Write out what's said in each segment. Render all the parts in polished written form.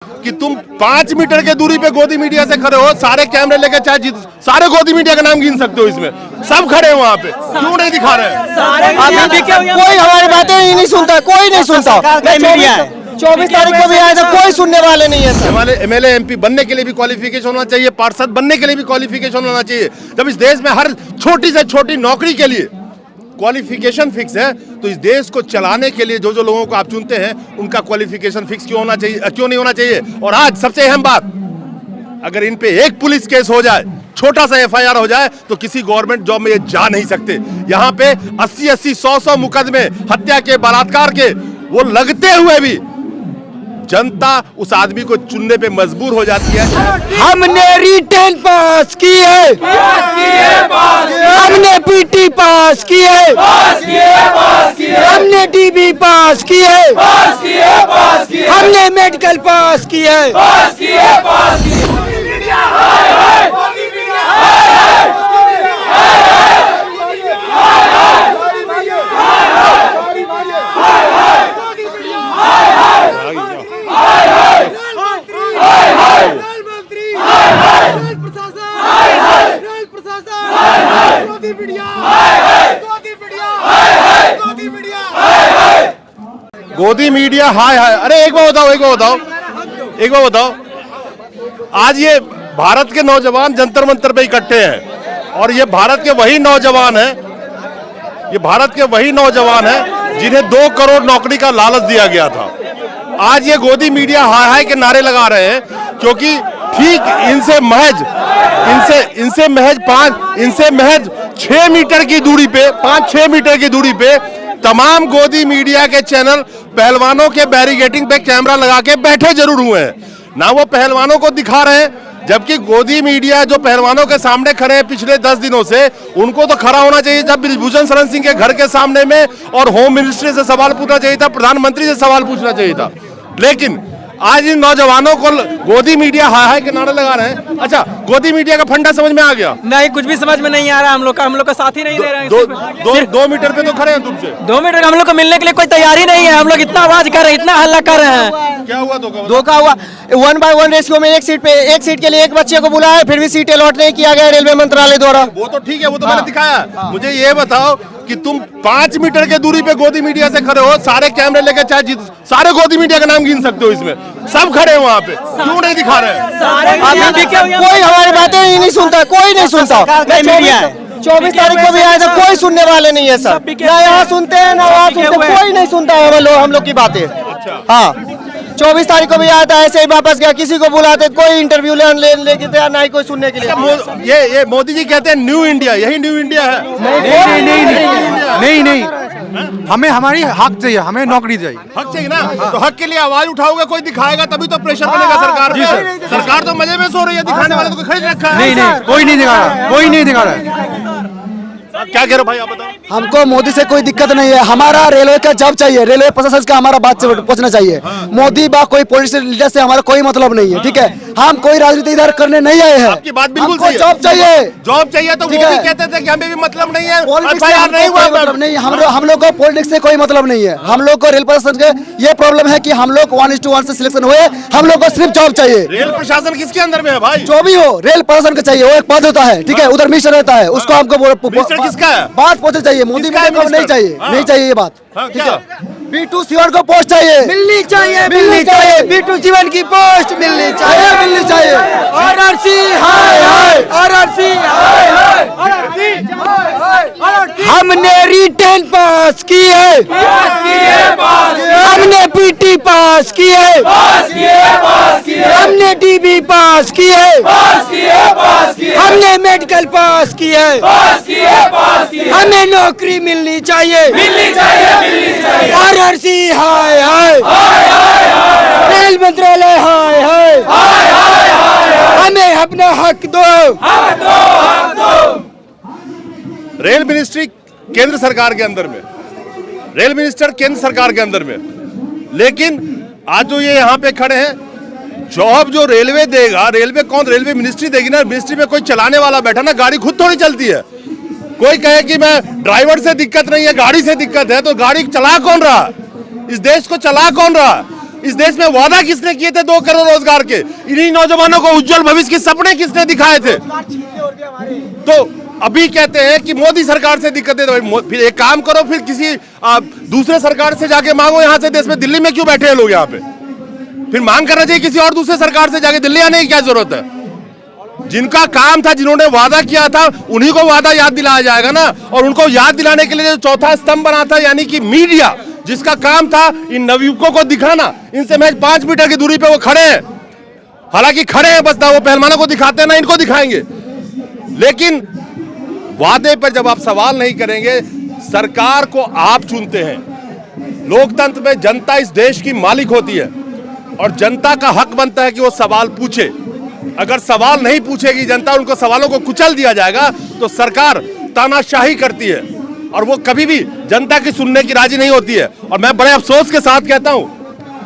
कि तुम 5 मीटर के दूरी पे गोदी मीडिया से खड़े हो, सारे कैमरे लेके चाहे सारे गोदी मीडिया का नाम गिन सकते हो, इसमें सब खड़े हैं वहाँ पे, क्यों नहीं दिखा रहे हैं? कोई हमारी बातें ही नहीं सुनता, कोई नहीं सुनता। 24 तारीख को भी आए थे, कोई सुनने वाले नहीं है। हमारे एमएलए एमपी बनने के लिए भी क्वालिफिकेशन होना चाहिए, पार्षद बनने के लिए भी क्वालिफिकेशन होना चाहिए। जब इस देश में हर छोटी से छोटी नौकरी के लिए क्वालिफिकेशन फिक्स है, तो इस देश को चलाने के लिए जो जो लोगों को आप चुनते हैं उनका क्वालिफिकेशन फिक्स क्यों होना चाहिए, क्यों नहीं होना चाहिए? और आज सबसे अहम बात, अगर इन पे एक पुलिस केस हो जाए, छोटा सा एफआईआर हो जाए, तो किसी गवर्नमेंट जॉब में ये जा नहीं सकते। यहाँ पे 80-80, 100-100 मुकदमे हत्या के, बलात्कार के, वो लगते हुए भी जनता उस आदमी को चुनने पे मजबूर हो जाती है। हमने रिटेन पास की है, हमने पीटी पास की है, हमने डीबी पास की है, हमने मेडिकल पास की है। गोदी मीडिया हाय हाय। अरे एक बार बताओ, आज ये भारत के नौजवान जंतर मंतर पे इकट्ठे हैं, और ये भारत के वही नौजवान हैं जिन्हें 2 करोड़ नौकरी का लालच दिया गया था। आज ये गोदी मीडिया हाय हाय के नारे लगा रहे हैं, क्योंकि ठीक इनसे महज 6 मीटर की दूरी पे, 5-6 मीटर की दूरी पे तमाम गोदी मीडिया के चैनल पहलवानों के बैरिकेडिंग पे कैमरा लगा के बैठे जरूर हुए हैं, ना वो पहलवानों को दिखा रहे हैं। जबकि गोदी मीडिया जो पहलवानों के सामने खड़े हैं पिछले 10 दिनों से, उनको तो खड़ा होना चाहिए जब बृजभूषण शरण सिंह के घर के सामने में, और होम मिनिस्ट्री से सवाल पूछना चाहिए था, प्रधानमंत्री से सवाल पूछना चाहिए था। लेकिन आज इन नौजवानों को गोदी मीडिया हाय हाय के नारे लगा रहे हैं। अच्छा, गोदी मीडिया का फंडा समझ में आ गया? नहीं, कुछ भी समझ में नहीं आ रहा। हम लोग का साथ ही नहीं दे रहे हैं। 2 मीटर पे तो खड़े हैं तुमसे। 2 मीटर हम लोग को मिलने के लिए कोई तैयारी नहीं है। हम लोग इतना आवाज कर रहे हैं, इतना हल्ला कर रहे हैं। क्या हुआ? धोखा हुआ। 1/1 रेशियो में एक सीट के लिए एक बच्चे को बुलाया, फिर भी सीट अलॉट नहीं किया गया रेलवे मंत्रालय द्वारा। वो तो ठीक है, वो तो मैंने दिखाया। मुझे ये बताओ कि तुम 5 मीटर के दूरी पे गोदी मीडिया से खड़े हो, सारे कैमरे लेके चाहे सारे गोदी मीडिया का नाम गिन सकते हो, इसमें सब खड़े हैं वहाँ पे, क्यों नहीं दिखा रहे हैं? कोई हमारी बातें ही नहीं सुनता, कोई नहीं सुनता। 24 तारीख को भी आए थे, कोई सुनने वाले नहीं है सर। ना यहाँ सुनते हैं ना वहाँ सुनते, कोई नहीं सुनता है हम लोग की बातें। हाँ, 24 तारीख को भी आया था, ऐसे ही वापस गया। किसी को बुलाते, कोई इंटरव्यू लेके तैयार नहीं, कोई सुनने के लिए। ये मोदी जी कहते हैं न्यू इंडिया, यही न्यू इंडिया है? नहीं, हमें हमारी हक चाहिए, हमें नौकरी चाहिए। हक चाहिए ना, तो हक के लिए आवाज उठाओगे, कोई दिखाएगा तभी तो प्रेशर बनेगा सरकार पे। सरकार तो मजे में सो रही है, दिखाने वाले तो कोई खरीद रखा है। नहीं, कोई नहीं दिखा रहा है। क्या कह रहे हो भाई, आप बताओ? हमको मोदी से कोई दिक्कत नहीं है, हमारा रेलवे का जॉब चाहिए, रेलवे प्रशासन का हमारा बात पहुंचना चाहिए। मोदी बा कोई पॉलिटिशियन लीडर से हमारा कोई मतलब नहीं है, ठीक है? हम कोई राजनीति इधर करने नहीं आए हैं। आपकी बात बिल्कुल सही है। जॉब चाहिए, तो वो भी कहते थे कि हमें भी मतलब नहीं है, पॉलिटिक्स से नहीं, हम लोग को पॉलिटिक्स से कोई मतलब नहीं है। हम लोग को रेल प्रशासन के ये प्रॉब्लम है कि हम लोग 1:1 से सिलेक्शन हुए, हम लोग को सिर्फ जॉब चाहिए। रेल प्रशासन किसके अंदर में है भाई? जो भी हो, रेल प्रशासन का चाहिए। वो एक पद होता है, ठीक है? उधर मिनिस्टर रहता है, उसको हमको किसका है? बात पहुंचनी चाहिए। मोदी को नहीं चाहिए, नहीं चाहिए ये बात, ठीक है? B2 सीवन को पोस्ट चाहिए, मिलनी चाहिए। B2 जीवन की पोस्ट मिलनी चाहिए। RRC हाय हाय, RRC हाय हाय। हमने रिटेन पास की है, हमने पीटी पास की है, हमने डीबी पास की है, हमने मेडिकल पास की है, हमें नौकरी मिलनी चाहिए। RRC हाय हाय, रेल मंत्रालय हाय हाय, हमें अपना हक दो। रेल मिनिस्ट्री केंद्र सरकार के अंदर में, रेल मिनिस्टर केंद्र सरकार के अंदर में, लेकिन आज जो ये यहाँ पे खड़े हैं, जॉब जो रेलवे देगा, रेलवे मिनिस्ट्री देगी ना। मिनिस्ट्री में कोई चलाने वाला बैठा ना, गाड़ी खुद थोड़ी चलती है। कोई कहे कि मैं ड्राइवर से दिक्कत नहीं है, गाड़ी से दिक्कत है, तो गाड़ी चला कौन रहा? इस देश को चला कौन रहा? इस देश में वादा किसने किए थे 2 करोड़ रोजगार के? इन्हीं नौजवानों को उज्जवल भविष्य के सपने किसने दिखाए थे? तो अभी कहते हैं कि मोदी सरकार से दिक्कतें, तो फिर एक काम करो, फिर किसी दूसरे सरकार से जाके मांगो। यहां से देश में दिल्ली में क्यों बैठे हैं लोग? यहाँ पे फिर मांग करना चाहिए किसी और दूसरे सरकार से, जाके दिल्ली आने की क्या जरूरत है? जिनका काम था, जिन्होंने वादा किया था, उन्हीं को वादा याद दिलाया जाएगा ना। और उनको याद दिलाने के लिए जो चौथा स्तंभ बना था, यानी कि मीडिया, जिसका काम था इन नवयुवकों को दिखाना, इनसे महज 5 मीटर की दूरी पे वो खड़े हैं। हालांकि खड़े हैं, बस ना वो पहलवानों को दिखाते हैं ना इनको दिखाएंगे। लेकिन वादे पर जब आप सवाल नहीं करेंगे, सरकार को आप चुनते हैं। लोकतंत्र में जनता इस देश की मालिक होती है और जनता का हक बनता है कि वो सवाल पूछे। अगर सवाल नहीं पूछेगी जनता, उनको सवालों को कुचल दिया जाएगा, तो सरकार तानाशाही करती है और वो कभी भी जनता की सुनने की राजी नहीं होती है। और मैं बड़े अफसोस के साथ कहता हूं,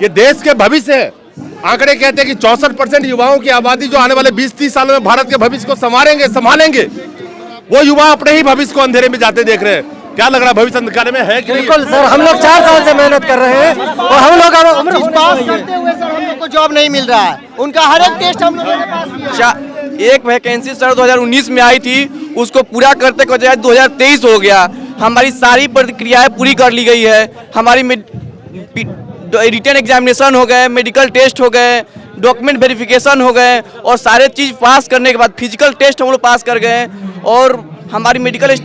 ये देश के भविष्य है। आंकड़े कहते हैं कि 64% युवाओं की आबादी जो आने वाले 20-30 सालों में भारत के भविष्य को संभालेंगे, वो युवा अपने ही भविष्य को अंधेरे में जाते देख रहे हैं। क्या लग रहा है, भविष्य अंधकार में है कि नहीं? बिल्कुल सर, हम लोग 4 साल से मेहनत कर रहे हैं और हम लोग पास करते हुए सर हम लोग को जॉब नहीं मिल रहा है। उनका हर एक टेस्ट हम लोगों ने पास किया। एक वैकेंसी सर 2019 में आई थी, उसको पूरा करते करते 2023 हो गया। हमारी सारी प्रक्रियाएं पूरी कर ली गई है। हमारी रिटन एग्जामिनेशन हो गए, मेडिकल टेस्ट हो गए, डॉक्यूमेंट वेरिफिकेशन हो गए और सारे चीज़ पास करने के बाद फिजिकल टेस्ट हम लोग पास कर गए। और हमारी मेडिकल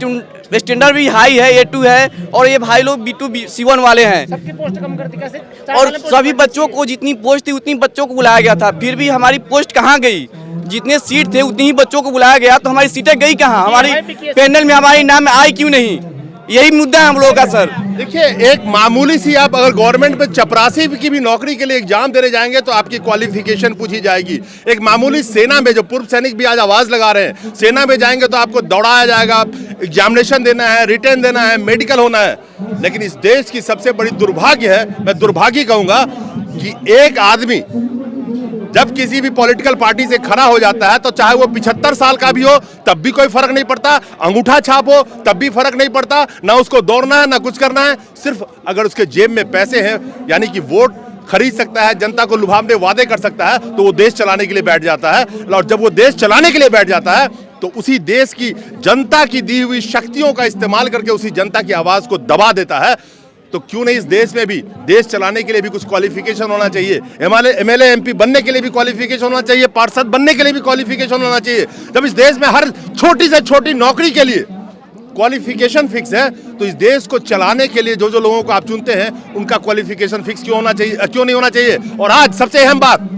स्टैंडर्ड भी हाई है, A2 है। और ये भाई लोग B2 C1 वाले हैं। सबकी पोस्ट कम कर दी कैसे? और सभी बच्चों को जितनी पोस्ट थी उतनी बच्चों को बुलाया गया था, फिर भी हमारी पोस्ट कहाँ गई? जितने सीट थे उतनी ही बच्चों को बुलाया गया, तो हमारी सीटें गई कहाँ? हमारी पैनल में हमारी नाम आई क्यों नहीं? यही मुद्दा है हम लोगों का सर। देखिए, एक मामूली सी आप अगर गवर्नमेंट में चपरासी की भी नौकरी के लिए एग्जाम देने जाएंगे तो आपकी क्वालिफिकेशन पूछी जाएगी। एक मामूली सेना में जो पूर्व सैनिक भी आज आवाज लगा रहे हैं, सेना में जाएंगे तो आपको दौड़ाया जाएगा, एग्जामिनेशन देना है, रिटर्न देना है, मेडिकल होना है। लेकिन इस देश की सबसे बड़ी दुर्भाग्य है, मैं दुर्भाग्य कहूंगा, कि एक आदमी जब किसी भी पॉलिटिकल पार्टी से खड़ा हो जाता है तो चाहे वो 75 साल का भी हो तब भी कोई फर्क नहीं पड़ता, अंगूठा छाप हो तब भी फर्क नहीं पड़ता, ना उसको दौड़ना है ना कुछ करना है। सिर्फ अगर उसके जेब में पैसे हैं, यानी कि वोट खरीद सकता है, जनता को लुभावने वादे कर सकता है, तो वो देश चलाने के लिए बैठ जाता है। और जब वो देश चलाने के लिए बैठ जाता है तो उसी देश की जनता की दी हुई शक्तियों का इस्तेमाल करके उसी जनता की आवाज को दबा देता है। तो क्यों नहीं इस देश में भी देश चलाने के लिए भी कुछ क्वालिफिकेशन होना चाहिए? एमएलए एमपी बनने के लिए भी क्वालिफिकेशन होना चाहिए, पार्षद बनने के लिए भी क्वालिफिकेशन होना चाहिए। जब इस देश में हर छोटी से छोटी नौकरी के लिए क्वालिफिकेशन फिक्स है, तो इस देश को चलाने के लिए जो जो लोगों को आप चुनते हैं उनका क्वालिफिकेशन फिक्स क्यों होना चाहिए, क्यों नहीं होना चाहिए? और आज सबसे अहम बात,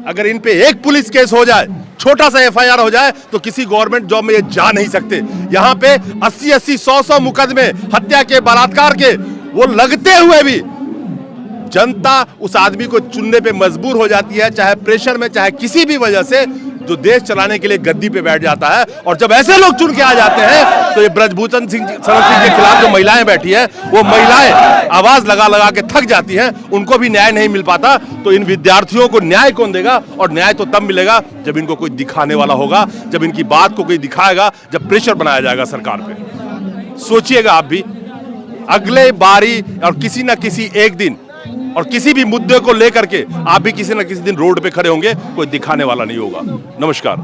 अगर इन पे एक पुलिस केस हो जाए, छोटा सा FIR हो जाए, तो किसी गवर्नमेंट जॉब में ये जा नहीं सकते। यहाँ पे 80-80, 100-100 मुकदमे हत्या के, बलात्कार के, वो लगते हुए भी जनता उस आदमी को चुनने पे मजबूर हो जाती है, चाहे प्रेशर में, चाहे किसी भी वजह से, जो देश चलाने के लिए गद्दी पे बैठ जाता है। और जब ऐसे लोग चुन के आ जाते हैं तो ये ब्रजभूषण सिंह के खिलाफ जो महिलाएं बैठी हैं, वो महिलाएं आवाज लगा लगा के थक जाती हैं, उनको भी न्याय नहीं मिल पाता। तो इन विद्यार्थियों को न्याय कौन देगा? और न्याय तो तब मिलेगा जब इनको कोई दिखाने वाला होगा, जब इनकी बात को कोई दिखाएगा, जब प्रेशर बनाया जाएगा सरकार पे। सोचिएगा आप भी, अगले बारी और किसी न किसी एक दिन और किसी भी मुद्दे को लेकर के आप भी किसी न किसी दिन रोड पे खड़े होंगे, कोई दिखाने वाला नहीं होगा। नमस्कार।